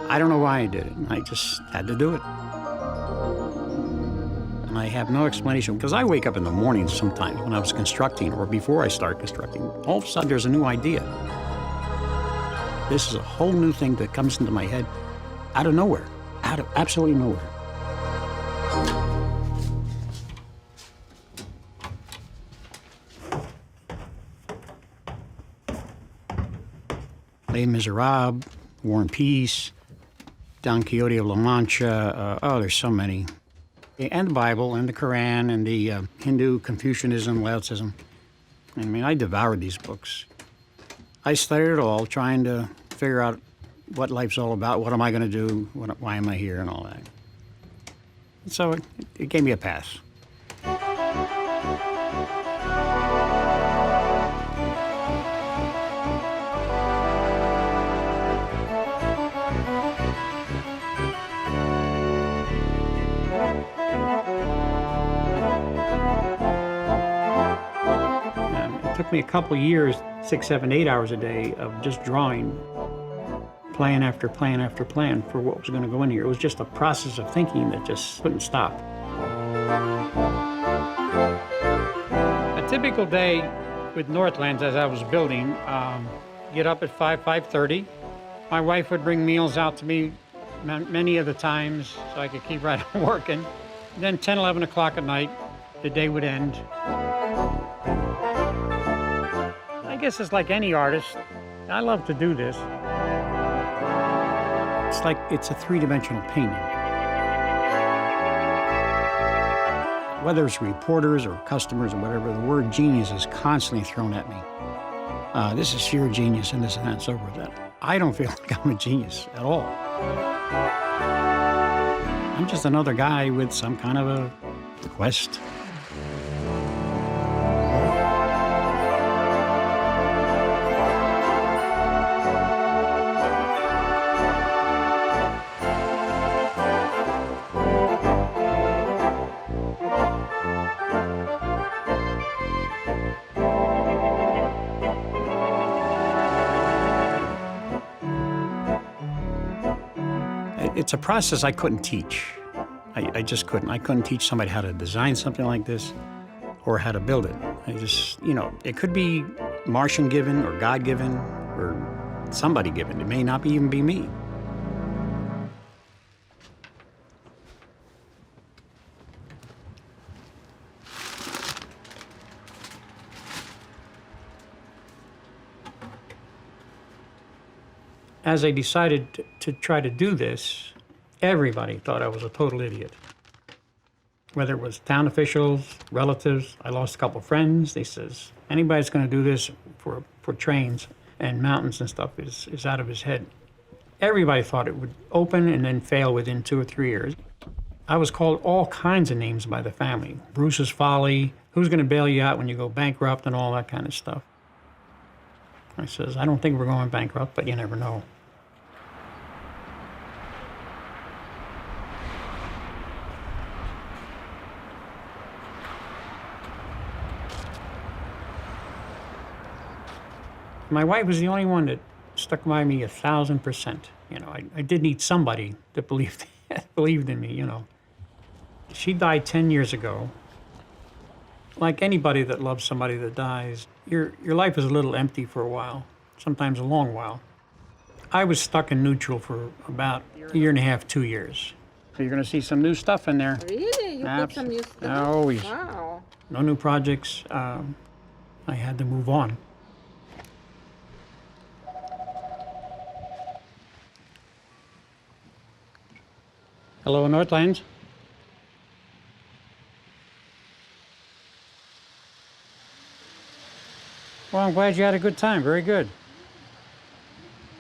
I don't know why I did it. I just had to do it. And I have no explanation, because I wake up in the mornings sometimes when I was constructing or before I start constructing. All of a sudden, there's a new idea. This is a whole new thing that comes into my head out of nowhere, out of absolutely nowhere. Les Miserables, War and Peace, Don Quixote of La Mancha, there's so many. And the Bible, and the Quran, and the Hindu, Confucianism, Laotism. I mean, I devoured these books. I studied it all, trying to figure out what life's all about, what am I going to do, why am I here, and all that. So it gave me a pass. It took me a couple of years, 6, 7, 8 hours a day of just drawing, plan after plan after plan for what was going to go in here. It was just a process of thinking that just couldn't stop. A typical day with Northlands as I was building, get up at 5:30. My wife would bring meals out to me many of the times so I could keep right on working. Then 10, 11 o'clock at night, the day would end. I guess it's like any artist. I love to do this. It's like it's a three-dimensional painting. Whether it's reporters or customers or whatever, the word genius is constantly thrown at me. This is sheer genius and this and that and so forth. I don't feel like I'm a genius at all. I'm just another guy with some kind of a quest. It's a process I couldn't teach. I just couldn't. I couldn't teach somebody how to design something like this or how to build it. I just, it could be Martian given or God given or somebody given. It may not even be me. As I decided to try to do this, everybody thought I was a total idiot. Whether it was town officials, relatives, I lost a couple friends. They says, anybody that's gonna do this for trains and mountains and stuff is out of his head. Everybody thought it would open and then fail within 2 or 3 years. I was called all kinds of names by the family. Bruce's Folly, who's gonna bail you out when you go bankrupt and all that kind of stuff. I says, I don't think we're going bankrupt, but you never know. My wife was the only one that stuck by me 1,000%. I did need somebody that believed in me, She died 10 years ago. Like anybody that loves somebody that dies, your life is a little empty for a while, sometimes a long while. I was stuck in neutral for about a year and a half, 2 years. So you're going to see some new stuff in there. Really? You put some new stuff? Always. Wow. No new projects. I had to move on. Hello, Northlands. Well, I'm glad you had a good time. Very good.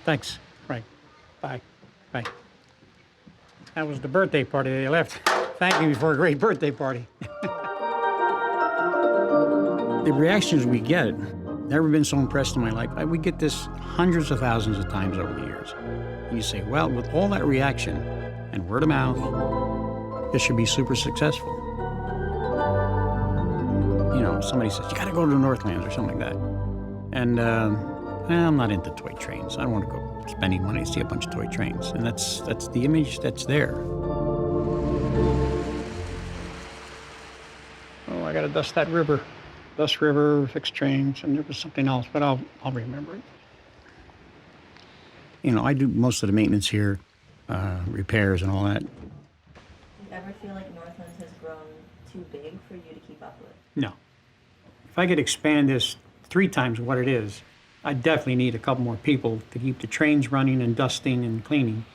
Thanks. Right. Bye. Bye. That was the birthday party they left. Thanking me for a great birthday party. The reactions we get, never been so impressed in my life. We get this hundreds of thousands of times over the years. And you say, well, with all that reaction and word of mouth, this should be super successful. You know, somebody says, you gotta go to the Northlands or something like that. And I'm not into toy trains. I don't want to go spending money to see a bunch of toy trains. And that's the image that's there. Oh, I gotta dust that river. Dust river, fix trains, and there was something else, but I'll remember it. You know, I do most of the maintenance here, repairs and all that. Do you ever feel like Northlands has grown too big for you to keep up with? No. If I could expand this 3 times what it is, I definitely need a couple more people to keep the trains running and dusting and cleaning.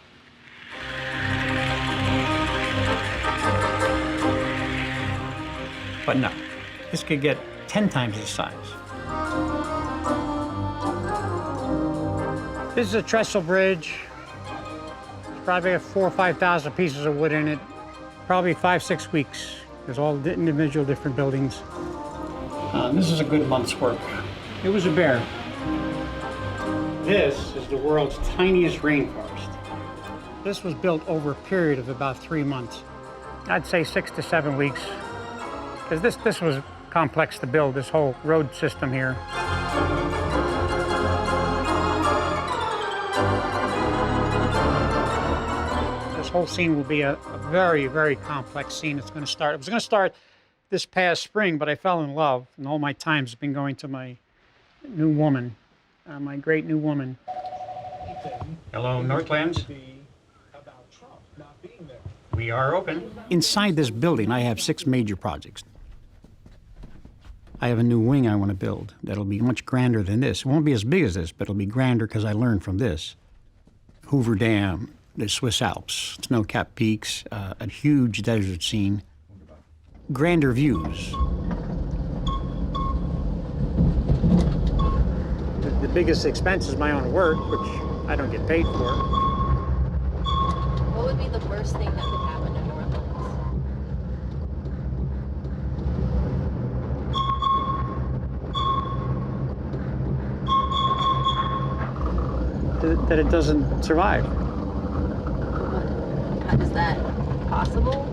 But no, this could get 10 times the size. This is a trestle bridge. It's probably 4,000 or 5,000 pieces of wood in it. Probably 5-6 weeks. There's all individual different buildings. This is a good month's work. It was a bear. This is the world's tiniest rainforest. This was built over a period of about 3 months. I'd say 6 to 7 weeks. Because this was complex to build, this whole road system here. This whole scene will be a very, very complex scene. It was going to start this past spring, but I fell in love, and all my time's been going to my new woman, my great new woman. Hello, Northlands. We are open. Inside this building, I have 6 major projects. I have a new wing I want to build that'll be much grander than this. It won't be as big as this, but it'll be grander because I learned from this. Hoover Dam, the Swiss Alps, snow-capped peaks, a huge desert scene, grander views. The biggest expense is my own work, which I don't get paid for. What would be the worst thing that could happen to Northlands? That it doesn't survive. How is that possible?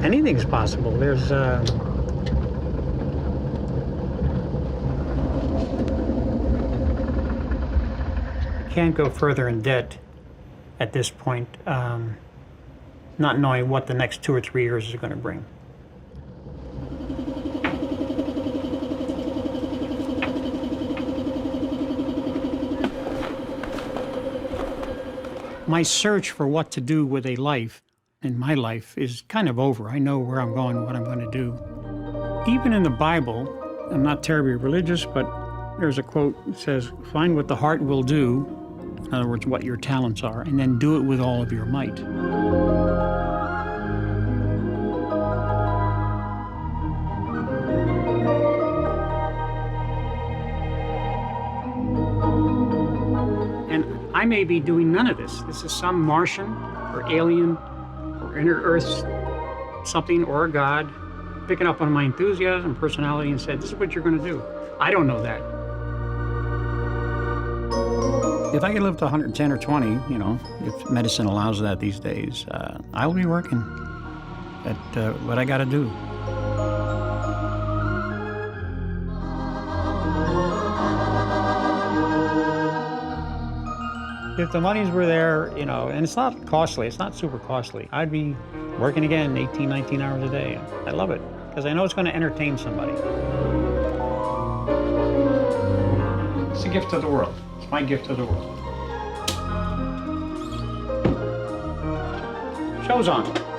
Anything's possible. There's can't go further in debt at this point, not knowing what the next 2 or 3 years is going to bring. My search for what to do with a life in my life is kind of over. I know where I'm going, what I'm going to do. Even in the Bible, I'm not terribly religious, but there's a quote that says, find what the heart will do, in other words, what your talents are, and then do it with all of your might. And I may be doing none of this. This is some Martian or alien or inner Earth something or a God picking up on my enthusiasm, personality, and said, this is what you're going to do. I don't know that. If I could live to 110 or 20, you know, if medicine allows that these days, I'll be working at what I got to do. If the monies were there, you know, and it's not costly, it's not super costly, I'd be working again 18, 19 hours a day. I love it, because I know it's going to entertain somebody. It's a gift to the world. It's my gift to the world. Show's on.